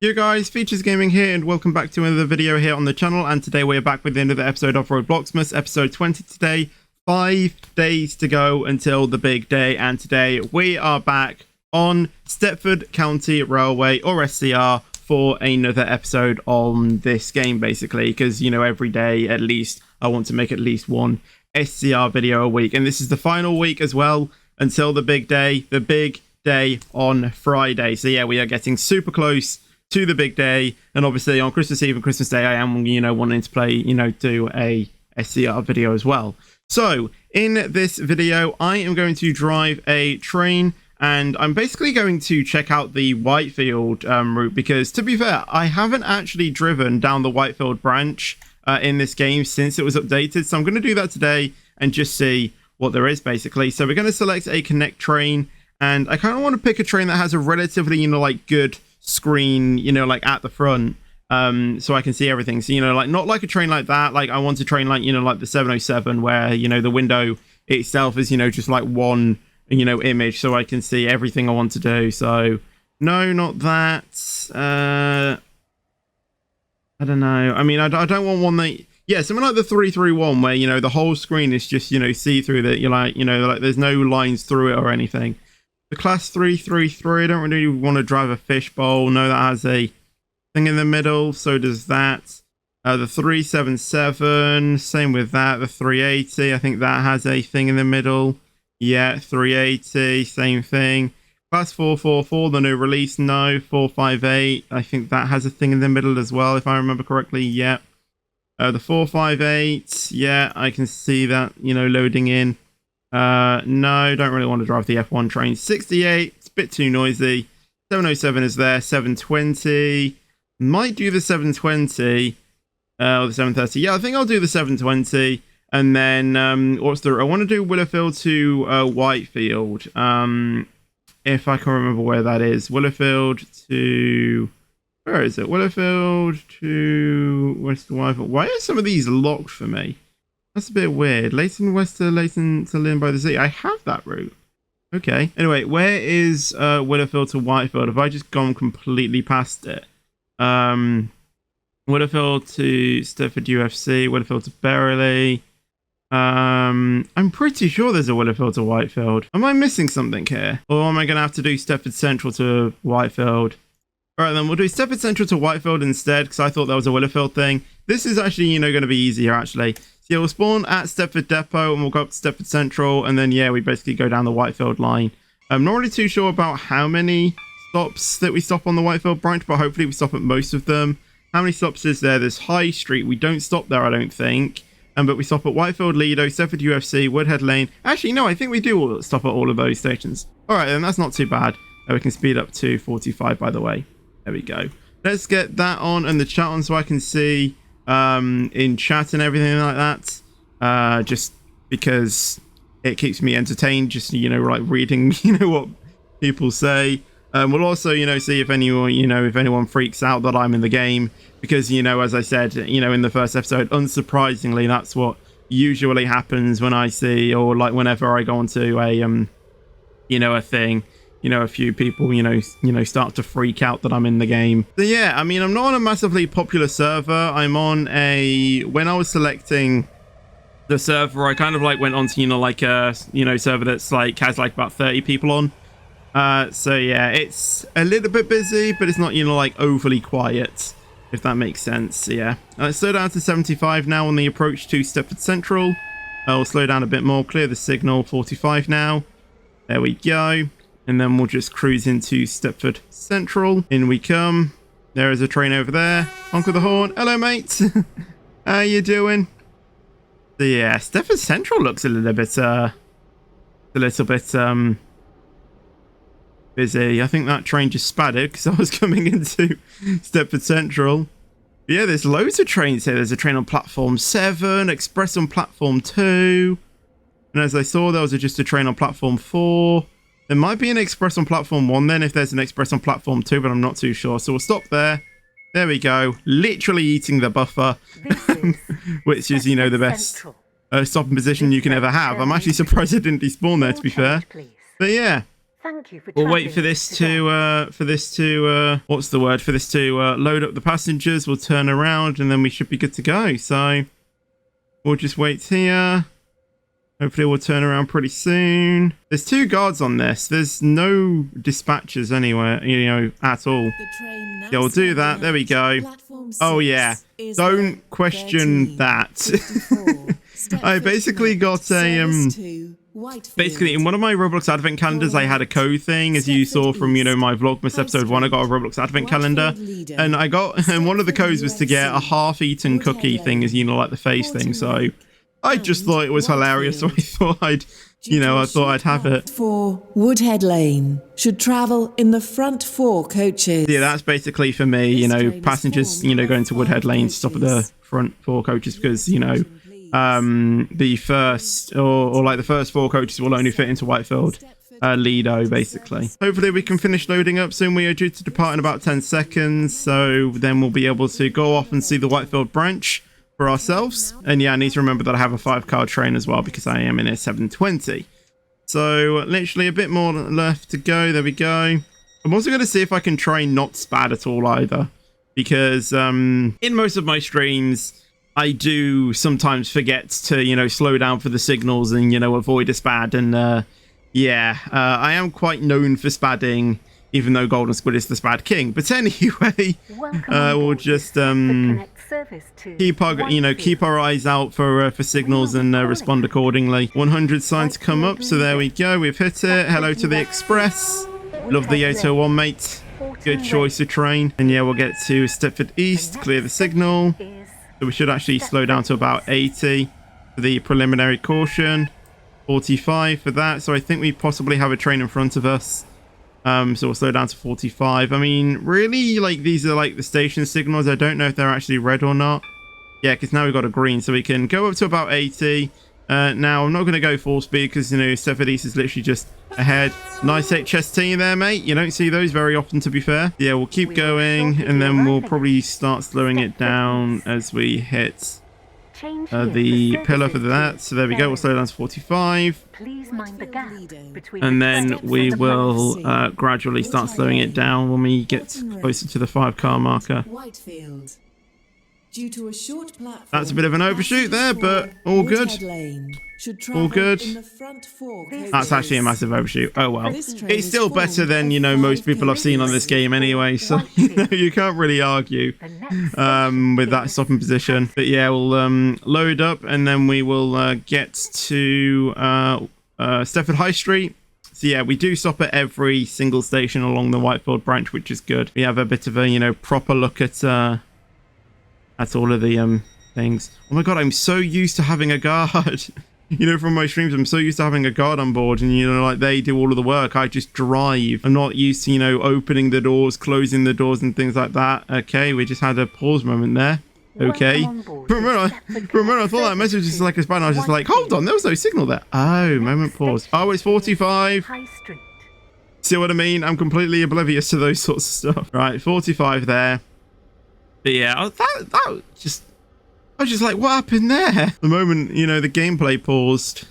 Yo guys, Features Gaming here, and welcome back to another video here on the channel. And today we're back with another episode of RobloXmas, episode 20 today. 5 days to go until the big day, and today we are back on Stepford County Railway, or SCR, for another episode on this game, basically, because, you know, every day at least I want to make at least one SCR video a week, and this is the final week as well until the big day on Friday. So yeah, we are getting super close to the big day, and obviously on Christmas Eve and Christmas Day I am, you know, wanting to play, you know, do a SCR video as well. So in this video I am going to drive a train, and I'm basically going to check out the Whitefield route, because to be fair, I haven't actually driven down the Whitefield branch in this game since it was updated. So I'm going to do that today and just see what there is, basically. So we're going to select a connect train, and I kind of want to pick a train that has a relatively, you know, like good screen, you know, like at the front, so I can see everything. So, you know, like not like a train like that. Like I want a train like, you know, like the 707, where, you know, the window itself is, you know, just like one, you know, image, so I can see everything I want to do. So no, not that. I don't know. I mean, I don't want one that, yeah, something like the 331, where, you know, the whole screen is just, you know, see through, that you're like, you know, like there's no lines through it or anything. The class 333, I don't really want to drive a fishbowl. No, that has a thing in the middle, so does that. The 377, same with that. The 380, I think that has a thing in the middle. Yeah, 380, same thing. Class 444, the new release, no. 458, I think that has a thing in the middle as well, if I remember correctly. Yeah. The 458, yeah, I can see that, you know, loading in. No, don't really want to drive the F1 train. 68, it's a bit too noisy. 707 is there. 720, might do the 720, or the 730. Yeah, I think I'll do the 720. And then, what's the, I want to do Willowfield to Whitefield. If I can remember where that is. Willowfield to, where is it? Willowfield to West Whitefield. Why are some of these locked for me? That's a bit weird. Leighton West to Leighton to Lynn by the Sea. I have that route. Okay. Anyway, where is Willowfield to Whitefield? Have I just gone completely past it? Willowfield to Stepford UFC. Willowfield to Berrily. I'm pretty sure there's a Willowfield to Whitefield. Am I missing something here? Or am I going to have to do Stepford Central to Whitefield? Alright, then we'll do Stepford Central to Whitefield instead, because I thought that was a Willowfield thing. This is actually, you know, going to be easier, actually. Yeah, we'll spawn at Stepford Depot and we'll go up to Stepford Central, and then, yeah, we basically go down the Whitefield line. I'm not really too sure about how many stops that we stop on the Whitefield branch, but hopefully we stop at most of them. How many stops is there? There's High Street. We don't stop there, I don't think. But we stop at Whitefield, Lido, Stepford UFC, Woodhead Lane. Actually, no, I think we do stop at all of those stations. Alright, then that's not too bad. We can speed up to 45, by the way. There we go. Let's get that on and the chat on so I can see in chat and everything like that, just because it keeps me entertained, just, you know, like reading, you know, what people say. We'll also, you know, see if anyone, you know, if anyone freaks out that I'm in the game, because, you know, as I said, you know, in the first episode, unsurprisingly, that's what usually happens when I see, or like whenever I go onto a you know, a thing, you know, a few people, you know, start to freak out that I'm in the game. So yeah, I mean, I'm not on a massively popular server. I'm on a, when I was selecting the server, I kind of like went on to, you know, like a, you know, server that's like, has like about 30 people on. So yeah, it's a little bit busy, but it's not, you know, like overly quiet, if that makes sense. So yeah, slow down to 75 now on the approach to Stepford Central. I'll slow down a bit more, clear the signal, 45 now. There we go. And then we'll just cruise into Stepford Central. In we come. There is a train over there. Honk of the horn. Hello, mate. How you doing? So yeah, Stepford Central looks a little bit busy. I think that train just spattered because I was coming into Stepford Central. But yeah, there's loads of trains here. There's a train on platform 7, express on platform 2. And as I saw, there was just a train on platform 4. There might be an express on platform 1 then, if there's an express on platform 2, but I'm not too sure. So we'll stop there. There we go. Literally eating the buffer, which is, you know, the best stopping position you can ever have. I'm actually surprised it didn't despawn there, to be fair. But yeah, Thank you for We'll wait for this to what's the word? For this to load up the passengers. We'll turn around and then we should be good to go. So we'll just wait here. Hopefully we'll turn around pretty soon. There's 2 guards on this. There's no dispatchers anywhere, you know, at all. Yeah, we'll do that. There we go. Oh yeah, don't question that. I basically got a basically in one of my Roblox advent calendars I had a code thing, as you saw from, you know, my Vlogmas episode 1. I got a Roblox advent calendar and and one of the codes was to get a half-eaten cookie thing, as you know, like the face thing. So I just thought it was hilarious, so I thought I'd have it. For Woodhead Lane should travel in the front 4 coaches. Yeah, that's basically for me, you know, passengers, you know, going to Woodhead Lane to stop at the front 4 coaches because, you know, the first or like the first 4 coaches will only fit into Whitefield. Lido, basically. Hopefully we can finish loading up soon. We are due to depart in about 10 seconds, so then we'll be able to go off and see the Whitefield branch for ourselves. And yeah, I need to remember that I have a 5-car train as well because I am in a 720. So literally a bit more left to go. There we go. I'm also going to see if I can try not SPAD at all either, because in most of my streams I do sometimes forget to, you know, slow down for the signals and, you know, avoid a SPAD. And yeah, I am quite known for SPADing, even though Golden Squid is the SPAD king. But anyway, we'll just keep our eyes out for signals and respond accordingly. 100 signs to come up, so there we go. We've hit it. Hello to the Express. Love the 801, mate. Good choice of train. And yeah, we'll get to Stepford East, clear the signal. So we should actually slow down to about 80 for the preliminary caution. 45 for that. So I think we possibly have a train in front of us. So we'll slow down to 45. I mean, really, like, these are like the station signals. I don't know if they're actually red or not. Yeah, because now we've got a green, so we can go up to about 80. Now, I'm not going to go full speed because, you know, Stepford East is literally just ahead. Nice HST there, mate. You don't see those very often, to be fair. Yeah, we'll keep going, and then we'll probably start slowing it down as we hit the pillar for that. So there we go. We'll slow down to 45. Please mind the gap between and then we will gradually start slowing it down when we get closer to the 5-car marker. Whitefield. Due to a short platform, that's a bit of an overshoot there, but all good. All good. That's actually a massive overshoot. Oh well. It's still better than, you know, most people I've seen on this game anyway, so you know, you can't really argue with that stopping position. But yeah, we'll load up and then we will get to Stepford High Street. So yeah, we do stop at every single station along the Whitefield branch, which is good. We have a bit of a, you know, proper look at all of the things. Oh my god, I'm so used to having a guard. You know, from my streams, I'm so used to having a guard on board, and, you know, like, they do all of the work. I just drive. I'm not used to, you know, opening the doors, closing the doors, and things like that. Okay, we just had a pause moment there. Okay. For a minute, I thought that message was like a spam. I was just like, hold on, there was no signal there. Oh, moment pause. Oh, it's 45. See what I mean? I'm completely oblivious to those sorts of stuff. Right, 45 there. But yeah, I was just like, what happened there? The moment, you know, the gameplay paused.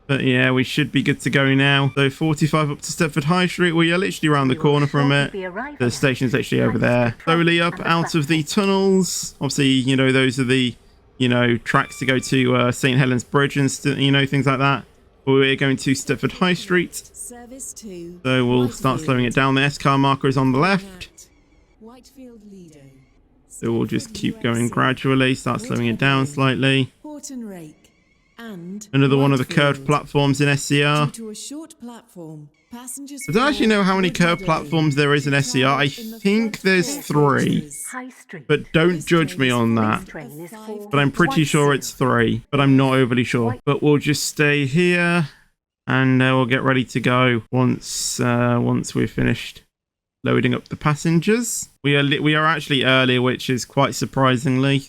But yeah, we should be good to go now. So 45 up to Stepford High Street. We are literally around the corner from it. The station's literally over there. Slowly up out of the tunnels. Obviously, you know, those are the, you know, tracks to go to St. Helens Bridge and, you know, things like that. But we're going to Stepford High Street. So we'll start slowing it down. The S-car marker is on the left. So we'll just keep going gradually, start slowing it down slightly. Another one of the curved platforms in SCR. I don't actually know how many curved platforms there is in SCR. I think there's 3. But don't judge me on that. But I'm pretty sure it's 3. But I'm not overly sure. But we'll just stay here. And we'll get ready to go once we've finished loading up the passengers. We are actually early, which is quite surprisingly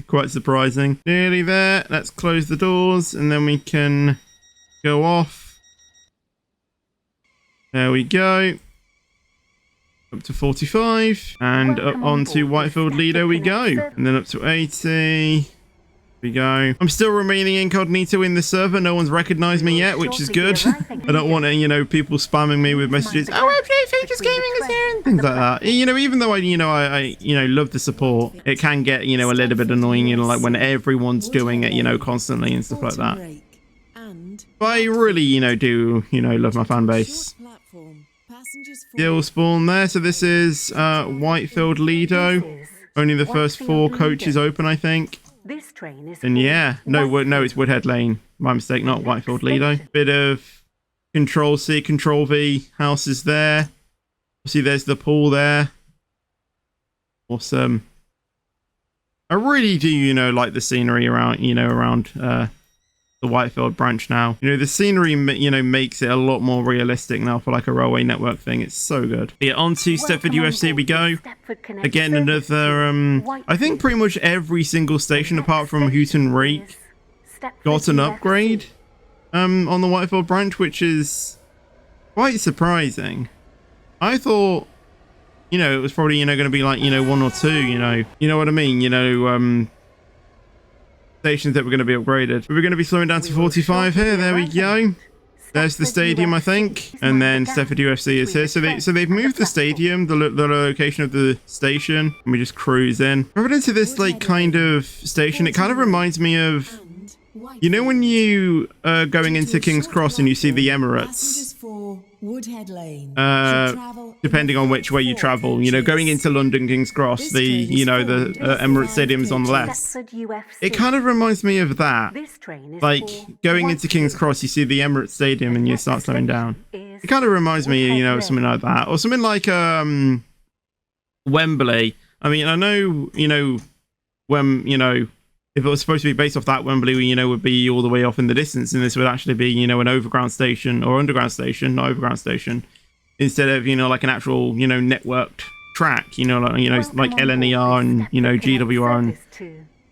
quite surprising. Nearly there. Let's close the doors and then we can go off. There we go. Up to 45 and up onto Whitefield Lido we go. And then up to 80. we go. I'm still remaining incognito in the server. No one's recognized me yet, which is good. I don't want any, people spamming me with messages. Oh, Features Gaming is here and things like that. Even though I love the support, it can get, a little bit annoying, like when everyone's doing it, constantly and stuff like that. But I really, do, love my fan base. Still spawn there. So this is Whitefield Lido. Only the first 4 coaches open, I think. This train is and yeah, no, it's Woodhead Lane. My mistake, not Whitefield Lido. Bit of Control C, Control V houses there. See, there's the pool there. Awesome. I really do, like the scenery around, around the Whitefield branch now. The scenery, makes it a lot more realistic now for like a railway network thing. It's so good. Yeah, on to Stepford UFC we go. Again, another, I think pretty much every single station apart from Houghton Reek got an upgrade on the Whitefield branch, which is quite surprising. I thought, it was probably, going to be like, 1 or 2, you know what I mean? Stations that were going to be upgraded. We're going to be slowing down to 45 here. There we go. There's the stadium, I think, and then Stepford UFC is here. So they've moved the stadium, the location of the station, and we just cruise in. We're into this like kind of station. It kind of reminds me of, when you are going into King's Cross and you see the Emirates. Depending on which way you travel, going into London King's Cross, the Emirates Stadium is on the left. It kind of reminds me of that. Like going into King's Cross, you see the Emirates Stadium and you start slowing down. It kind of reminds me, of something like that, or something like Wembley. I mean, I know, when if it was supposed to be based off that, Wembley, would be all the way off in the distance, and this would actually be, an overground station or underground station, not overground station, instead of, like an actual, networked track, like LNER and, GWR and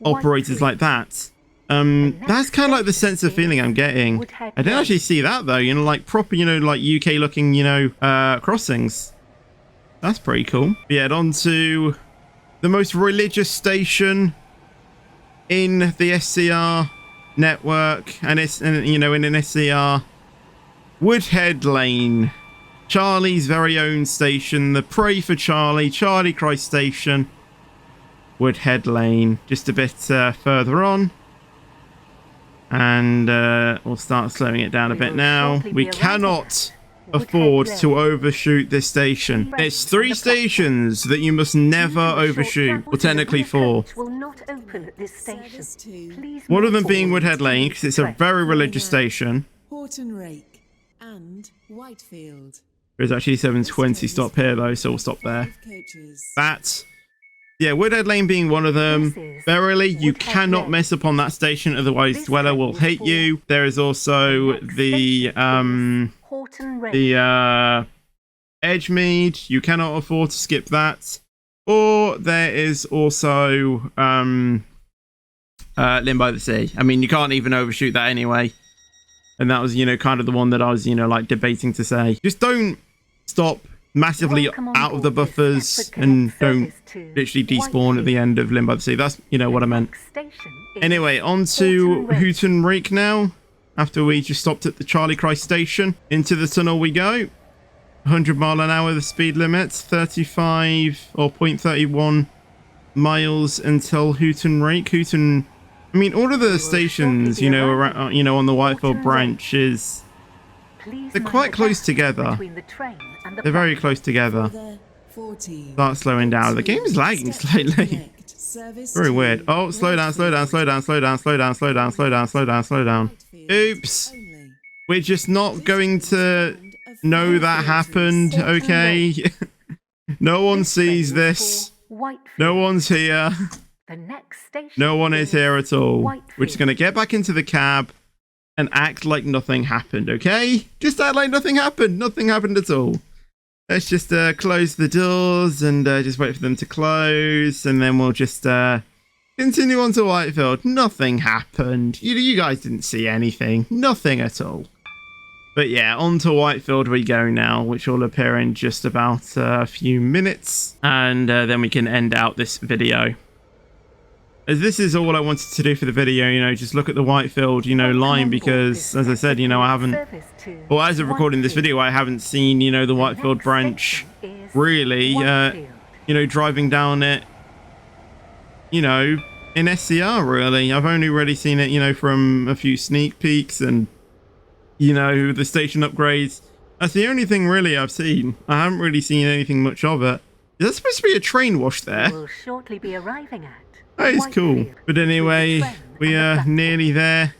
operators like that. That's kind of like the sense of feeling I'm getting. I didn't actually see that though, like proper, like UK looking, crossings. That's pretty cool. Yeah, on to the most religious station in the SCR network, and it's in an SCR, Woodhead Lane, Charlie's very own station, the Pray for Charlie Christ station, Woodhead Lane, just a bit further on, and we'll start slowing it down a bit now. We cannot afford to overshoot this station. It's 3 stations that you must never overshoot, or technically 4. One of them being Woodhead Lane, because it's a very religious station. There's actually 720 stop here though, so we'll stop there. Yeah, Woodhead Lane being one of them. Verily, you cannot mess upon that station, otherwise Dweller will hate you. There is also the Edgemead. You cannot afford to skip that. Or there is also Limb by the Sea. I mean, you can't even overshoot that anyway. And that was, kind of the one that I was, like debating to say. Just don't stop massively out of the buffers and don't literally despawn at the end of Limb by the Sea. That's, what I meant. Anyway, on to Houghton Reek now. After we just stopped at the Charlie Christ station. Into the tunnel we go. 100 mile an hour the speed limit. 35 or 0.31 miles until Houghton Reek. Houghton, I mean, all of the stations, around, on the Whitefield branch is, they're quite close together. They're very close together. Start slowing down. The game is lagging slightly. Very weird. Oh, slow down, slow down, slow down, slow down, slow down, slow down, slow down, slow down, slow down. Oops. We're just not going to know that happened, okay? No one sees this. No one's here. No one is here at all. We're just going to get back into the cab and act like nothing happened, okay? Just act like nothing happened. Nothing happened at all. Let's just close the doors and just wait for them to close, and then we'll just continue on to Whitefield. Nothing happened. You guys didn't see anything. Nothing at all. But yeah, on to Whitefield we go now, which will appear in just about a few minutes, and then we can end out this video. as this is all I wanted to do for the video, you know, just look at the Whitefield, you know, line, because as I said, you know, I haven't, well, as of recording this video, I haven't seen, you know, the Whitefield branch really, you know, driving down it, you know, in SCR really. I've only really seen it, you know, from a few sneak peeks and, you know, the station upgrades. That's the only thing really I've seen. I haven't really seen anything much of it. Is that supposed to be a train wash there? We'll shortly be arriving at that is cool. But anyway, we are nearly there.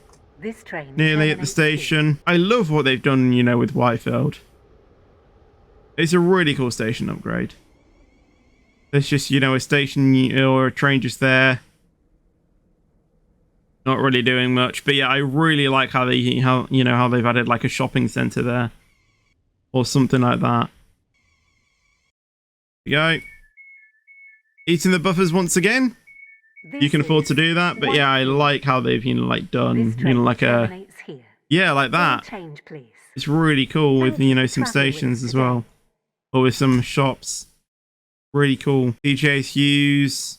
this train. Nearly at the station. I love what they've done, you know, with Whitefield. It's a really cool station upgrade. There's just, you know, a station or a train just there. Not really doing much, but yeah, I really like how how they've added like a shopping center there, or something like that. There we go. Eating the buffers once again. You can afford to do that, but yeah, I like how they've like done like a like that. It's really cool with some stations as well, or with some shops. Really cool. DJ's Hughes.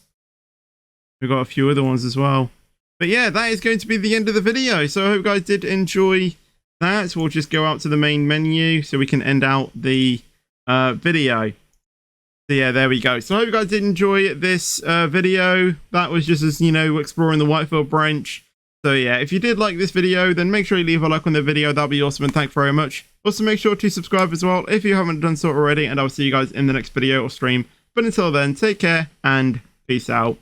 We've got a few other ones as well. But yeah, that is going to be the end of the video. So I hope you guys did enjoy that. We'll just go out to the main menu so we can end out the video. So yeah, there we go. So I hope you guys did enjoy this video. That was just as, exploring the Whitefield branch. So yeah, if you did like this video, then make sure you leave a like on the video. That'd be awesome, and thanks very much. Also, make sure to subscribe as well if you haven't done so already, and I'll see you guys in the next video or stream. But until then, take care and peace out.